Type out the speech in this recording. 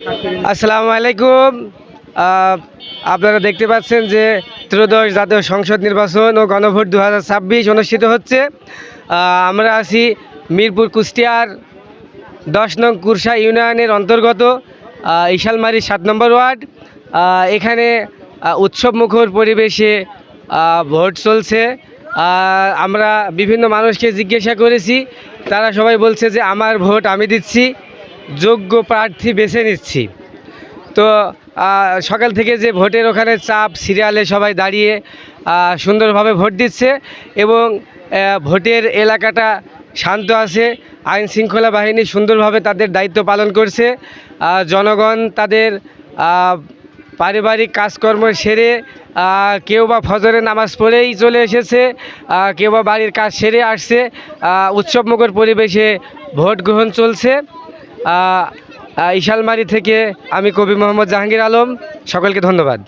আসসালামু আলাইকুম। আপনারা দেখতে পাচ্ছেন যে ত্রয়োদশ জাতীয় সংসদ নির্বাচন ও গণভোট 2026 অনুষ্ঠিত হচ্ছে। আমরা আছি মিরপুর কুষ্টিয়ার 10 নং কুরসা ইউনিয়নের অন্তর্গত ইশালমারি 7 নম্বর ওয়ার্ড। এখানে উৎসবমুখর পরিবেশে ভোট চলছে। আমরা বিভিন্ন মানুষকে জিজ্ঞাসা করেছি, তারা সবাই বলছে যে আমার ভোট আমি দিচ্ছি, যোগ্য প্রার্থী বেছে নিচ্ছি। তো সকাল থেকে যে ভোটের ওখানে চাপ, সিরিয়ালে সবাই দাঁড়িয়ে সুন্দরভাবে ভোট দিচ্ছে এবং ভোটের এলাকাটা শান্ত আছে। আইন শৃঙ্খলা বাহিনী সুন্দরভাবে তাদের দায়িত্ব পালন করছে। জনগণ তাদের পারিবারিক কাজকর্ম সেরে কেউ বা ফজরের নামাজ পড়েই চলে এসেছে, কেউ বা বাড়ির কাজ সেরে আসছে। উৎসবমুখর পরিবেশে ভোট গ্রহণ চলছে। ইশালমারি থেকে আমি কবি মোহাম্মদ জাহাঙ্গীর আলম, সকলকে ধন্যবাদ।